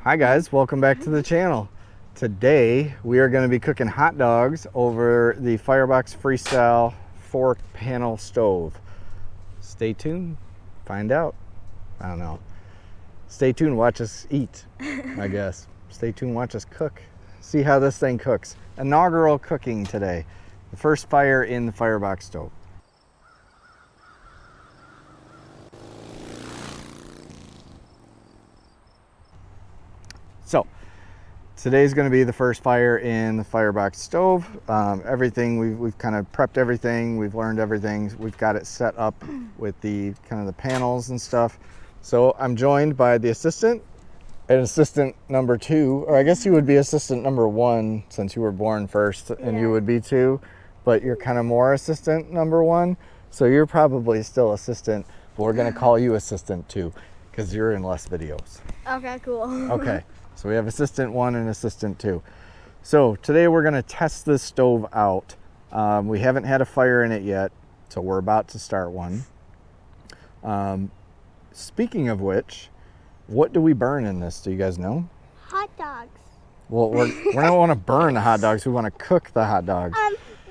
Hi guys, welcome back to the channel. Today we are going to be cooking hot dogs over the Firebox Freestyle 4-panel stove. Stay tuned, find out. I don't know. Stay tuned, watch us eat, I guess. Stay tuned, watch us cook. See how this thing cooks. Inaugural cooking today. The first fire in the Firebox stove. So, today's going to be the first fire in the Firebox stove. Everything, we've kind of prepped everything, we've learned everything. We've got it set up with the kind of the panels and stuff. So I'm joined by the assistant and assistant number 2, or I guess you would be assistant number 1 since you were born first, and you would be 2, but you're kind of more assistant number 1. So you're probably still assistant, but we're going to call you assistant 2 because you're in less videos. Okay, cool. Okay. So we have assistant 1 and assistant 2. So today we're going to test this stove out. We haven't had a fire in it yet, so we're about to start one. Speaking of which, what do we burn in this? Do you guys know? Hot dogs. Well, we don't want to burn the hot dogs. We want to cook the hot dogs.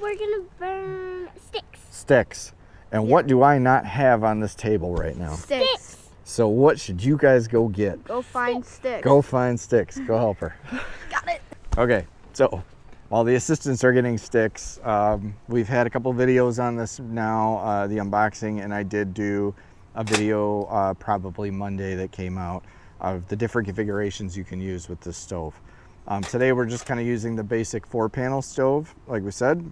We're gonna burn sticks. Sticks. And what do I not have on this table right now? Sticks. So what should you guys go get? Go find sticks. Go find sticks. Go help her. Got it. Okay, so while the assistants are getting sticks, we've had a couple videos on this now, the unboxing, and I did do a video probably Monday that came out of the different configurations you can use with this stove. Today we're just kind of using the basic 4-panel stove, like we said,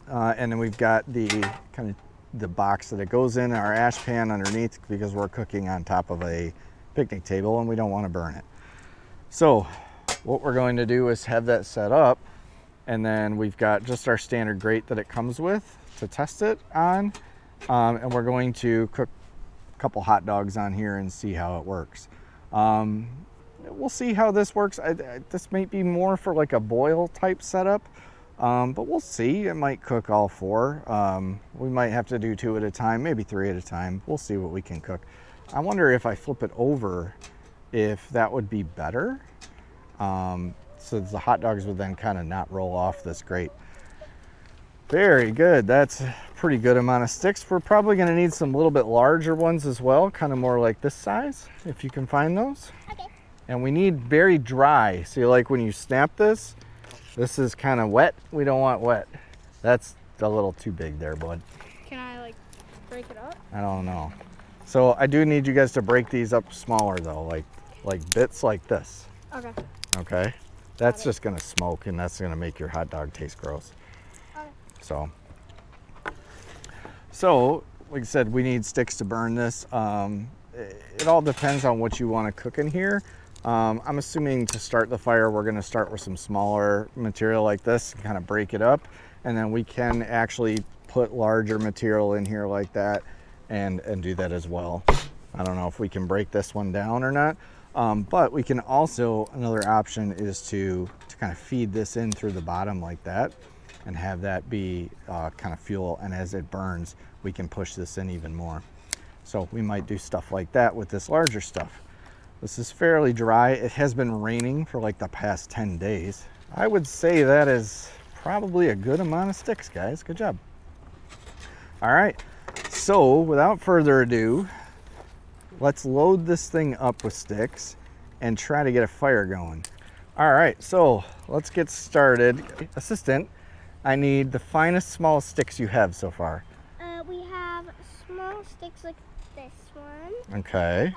and then we've got the kind of the box that it goes in, our ash pan underneath, because we're cooking on top of a picnic table and we don't want to burn it. So what we're going to do is have that set up, and then we've got just our standard grate that it comes with to test it on, and we're going to cook a couple hot dogs on here and see how it works. We'll see how this works. This might be more for like a boil type setup, but we'll see. It might cook all 4. We might have to do 2 at a time, maybe 3 at a time. We'll see what we can cook. I wonder if I flip it over, if that would be better. So the hot dogs would then kind of not roll off this grate. Very good. That's a pretty good amount of sticks. We're probably going to need some little bit larger ones as well, kind of more like this size, if you can find those. Okay. And we need very dry. So like when you snap this, this is kind of wet. We don't want wet. That's a little too big there, bud. Can I like break it up? I don't know. So I do need you guys to break these up smaller though, like bits like this. Okay. Okay? That's just gonna smoke and that's gonna make your hot dog taste gross. Okay. So like I said, we need sticks to burn this. It all depends on what you want to cook in here. I'm assuming to start the fire, we're going to start with some smaller material like this, kind of break it up, and then we can actually put larger material in here like that and do that as well. I don't know if we can break this one down or not, but we can also, another option is to kind of feed this in through the bottom like that and have that be kind of fuel, and as it burns, we can push this in even more. So we might do stuff like that with this larger stuff. This is fairly dry. It has been raining for like the past 10 days. I would say that is probably a good amount of sticks, guys. Good job. All right, so without further ado, let's load this thing up with sticks and try to get a fire going. All right, so let's get started. Assistant, I need the finest, smallest sticks you have so far. We have small sticks like this one. Okay.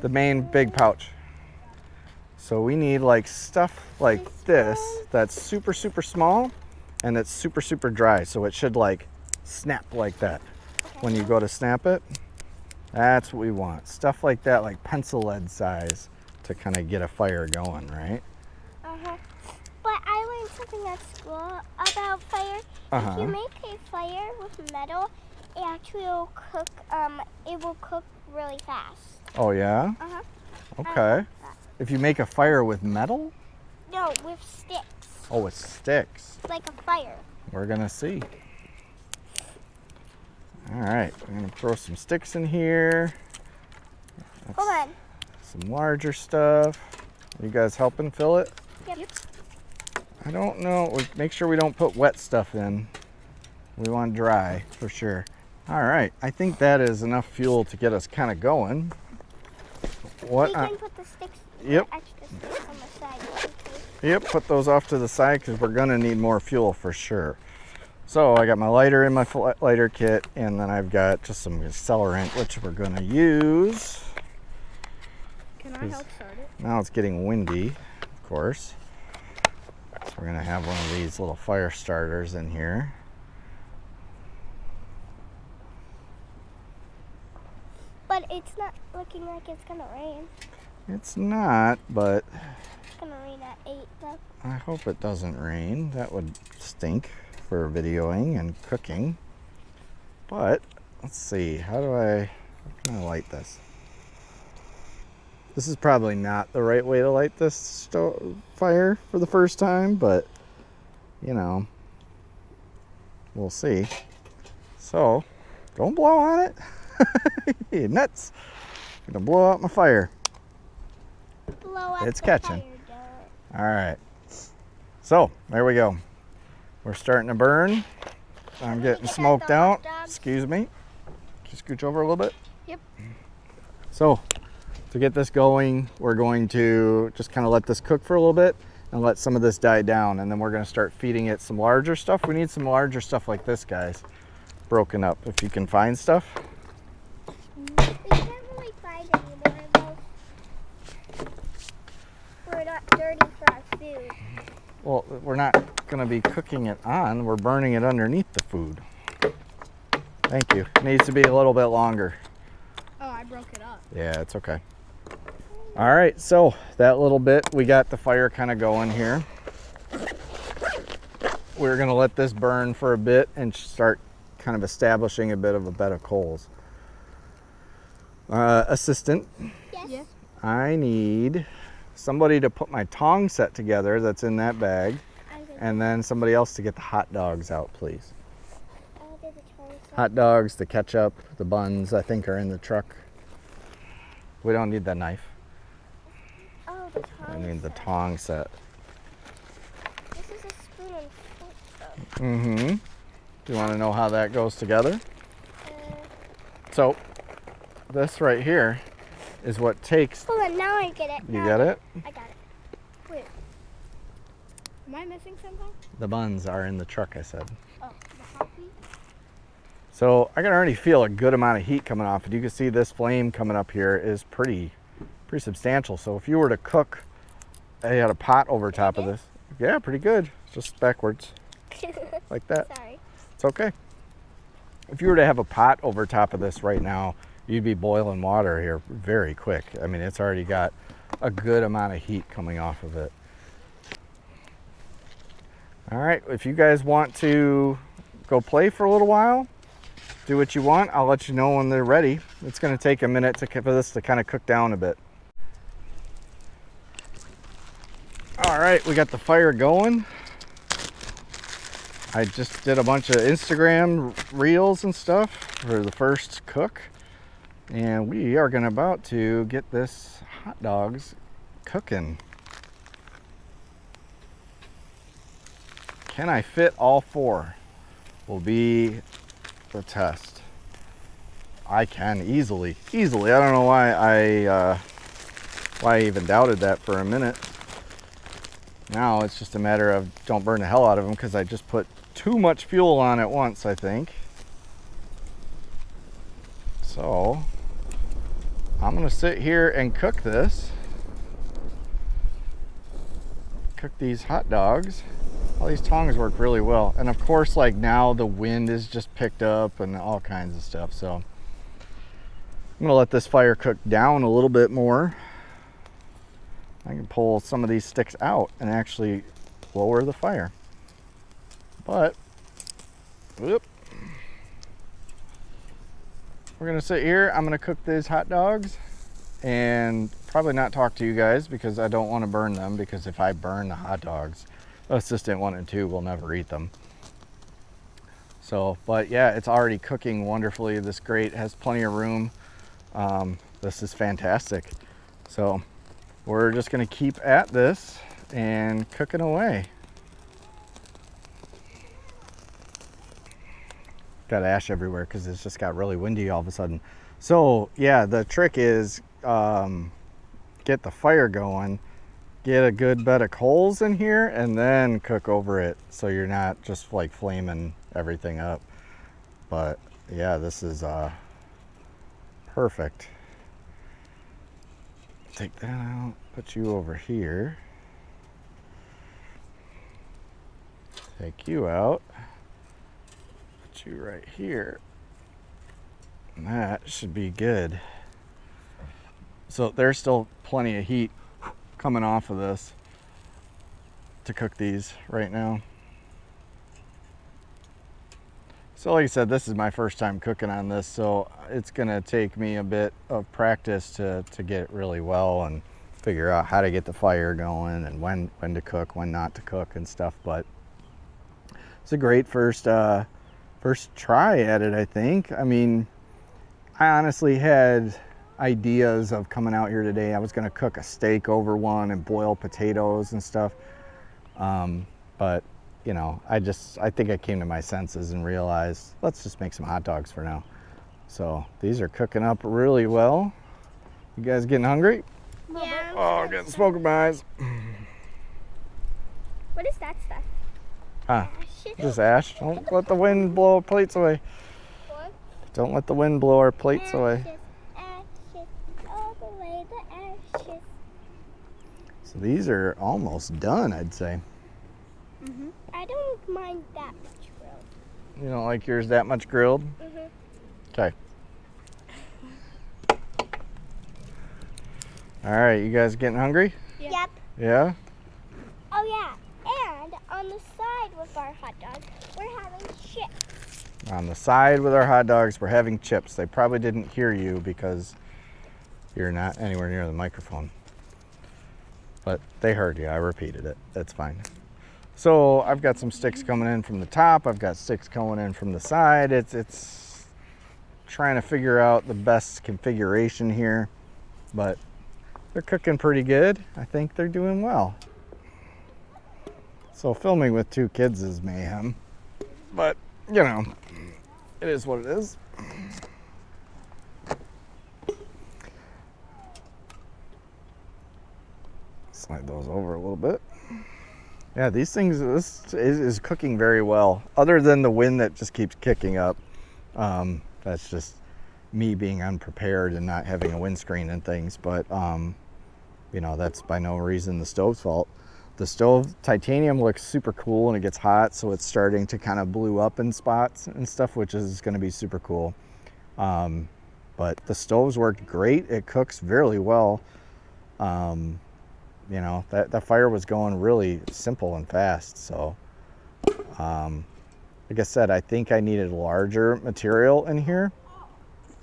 The main big pouch. So we need like stuff like this that's super, super small and it's super, super dry. So it should like snap like that. When you go to snap it, that's what we want. Stuff like that, like pencil lead size to kind of get a fire going, right? But I learned something at school about fire. If you make a fire with metal, it actually will cook, it will cook really fast. Oh yeah? Okay. If you make a fire with metal? No, with sticks. Oh, with sticks. Like a fire. We're gonna see. All right, I'm gonna throw some sticks in here. Hold on. some larger stuff. Are you guys helping fill it? Yep. I don't know. Make sure we don't put wet stuff in. We want dry for sure. All right, I think that is enough fuel to get us kind of going. What? We can put the sticks, Yep. the extra sticks on the side. Okay? Yep, put those off to the side because we're gonna need more fuel for sure. So I got my lighter in my lighter kit, and then I've got just some accelerant, which we're gonna use. Can I help start it? Now it's getting windy, of course. So we're gonna have one of these little fire starters in here. But it's not looking like it's gonna rain. It's not, but It's gonna rain at 8 though. I hope it doesn't rain. That would stink for videoing and cooking. But let's see, how can I light this? This is probably not the right way to light this fire for the first time, but you know, we'll see. So don't blow on it. You nuts. I'm gonna blow out my fire. Blow up It's the catching. fire door. All right. So there we go. We're starting to burn. I'm getting get smoked the out. hot dogs? Excuse me. Can you scooch over a little bit? Yep. So to get this going, we're going to just kind of let this cook for a little bit and let some of this die down, and then we're going to start feeding it some larger stuff. We need some larger stuff like this, guys, broken up. If you can find stuff. We can't really find any more. We're not dirty for our food. Well, we're not going to be cooking it on. We're burning it underneath the food. Thank you. It needs to be a little bit longer. Oh, I broke it up. Yeah, it's okay. All right, so that little bit, we got the fire kind of going here. We're going to let this burn for a bit and start kind of establishing a bit of a bed of coals. Assistant, Yes. Yes. I need somebody to put my tong set together that's in that bag, and then somebody else to get the hot dogs out, please. I'll do the tongs. Hot dogs, the ketchup, the buns, I think are in the truck. We don't need the knife. Oh, the tongs. I need the tong set. This is a spoon and fork though. Mm-hmm. Do you want to know how that goes together? Uh, So, this right here is what takes. hold on, now I get it. You Now got it? I got it. Wait. Am I missing something? The buns are in the truck, I said. Oh, the hot heat? So I can already feel a good amount of heat coming off it. You can see this flame coming up here is pretty substantial. So if you were to cook, I had a pot over top of this. Yeah, pretty good. Just backwards, like that. Sorry. It's okay. If you were to have a pot over top of this right now, you'd be boiling water here very quick. I mean, it's already got a good amount of heat coming off of it. All right, if you guys want to go play for a little while, do what you want. I'll let you know when they're ready. It's going to take a minute for this to kind of cook down a bit. All right, we got the fire going. I just did a bunch of Instagram reels and stuff for the first cook, and we are about to get this hot dogs cooking. Can I fit all four? Will be the test. I can easily. I don't know why I even doubted that for a minute. Now it's just a matter of don't burn the hell out of them, because I just put too much fuel on at once, I think. So I'm gonna sit here and cook this. Cook these hot dogs. All these tongs work really well. And of course, like now the wind is just picked up and all kinds of stuff. So I'm gonna let this fire cook down a little bit more. I can pull some of these sticks out and actually lower the fire. But, whoop. We're gonna sit here. I'm gonna cook these hot dogs and probably not talk to you guys because I don't want to burn them, because if I burn the hot dogs, assistant 1 and 2 will never eat them. So, but yeah, it's already cooking wonderfully. This grate has plenty of room. This is fantastic. So we're just gonna keep at this and cooking away. Got ash everywhere because it's just got really windy all of a sudden. So yeah, the trick is get the fire going, get a good bed of coals in here, and then cook over it so you're not just like flaming everything up. But yeah, this is perfect. Take that out, put you over here. Take you out, put you right here. And that should be good. So there's still plenty of heat coming off of this to cook these right now. So like I said, this is my first time cooking on this, so it's gonna take me a bit of practice to get it really well and figure out how to get the fire going and when to cook, when not to cook and stuff. But it's a great first try at it, I think. I mean, I honestly had ideas of coming out here today. I was gonna cook a steak over one and boil potatoes and stuff. But you know, I think I came to my senses and realized, let's just make some hot dogs for now. So these are cooking up really well. You guys getting hungry? Yeah. Oh, I'm getting smoke in my eyes. What is that stuff? Huh, just ash. Don't let the wind blow our plates away. What? Don't let the wind blow our plates away. Ashes, all the way the ashes. So these are almost done, I'd say. I don't mind that much grilled. You don't like yours that much grilled? Okay. All right, you guys getting hungry? Yep. Yeah? Oh yeah, and on the side with our hot dogs, we're having chips. On the side with our hot dogs, we're having chips. They probably didn't hear you because you're not anywhere near the microphone. But they heard you, I repeated it, that's fine. So I've got some sticks coming in from the top, I've got sticks coming in from the side. It's trying to figure out the best configuration here, but they're cooking pretty good. I think they're doing well. So filming with two kids is mayhem, but you know, it is what it is. Slide those over a little bit. Yeah, these things, this is cooking very well. Other than the wind that just keeps kicking up. That's just me being unprepared and not having a windscreen and things. But, you know, that's by no reason the stove's fault. The stove, titanium, looks super cool and it gets hot. So it's starting to kind of blue up in spots and stuff, which is going to be super cool. But the stoves worked great. It cooks very well. You know, that fire was going really simple and fast. So, like I said, I think I needed larger material in here.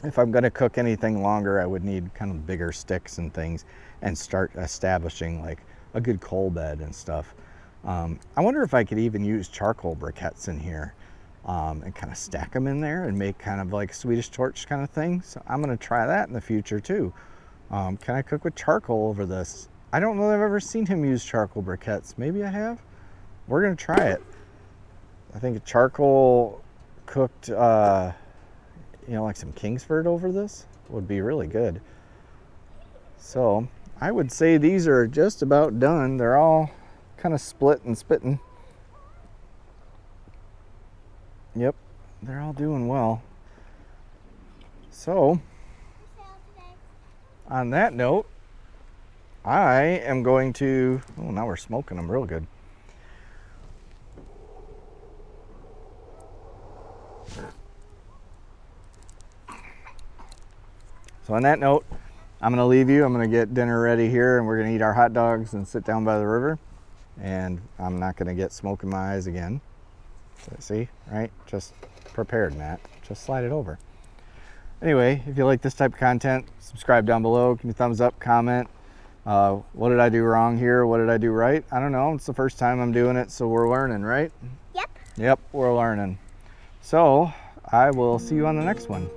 If I'm gonna cook anything longer, I would need kind of bigger sticks and things and start establishing like a good coal bed and stuff. I wonder if I could even use charcoal briquettes in here and kind of stack them in there and make kind of like Swedish torch kind of thing. So I'm gonna try that in the future too. Can I cook with charcoal over this? I don't know that I've ever seen him use charcoal briquettes. Maybe I have. We're gonna try it. I think charcoal cooked, you know, like some Kingsford over this would be really good. So I would say these are just about done. They're all kind of split and spitting. Yep, they're all doing well. So on that note, I am going to, oh, now we're smoking them real good. So on that note, I'm gonna leave you. I'm gonna get dinner ready here and we're gonna eat our hot dogs and sit down by the river. And I'm not gonna get smoke in my eyes again. So, see, right? Just prepared, Matt. Just slide it over. Anyway, if you like this type of content, subscribe down below, give me a thumbs up, comment. What did I do wrong here? What did I do right? I don't know. It's the first time I'm doing it, so we're learning, right? Yep. Yep, we're learning. So I will see you on the next one.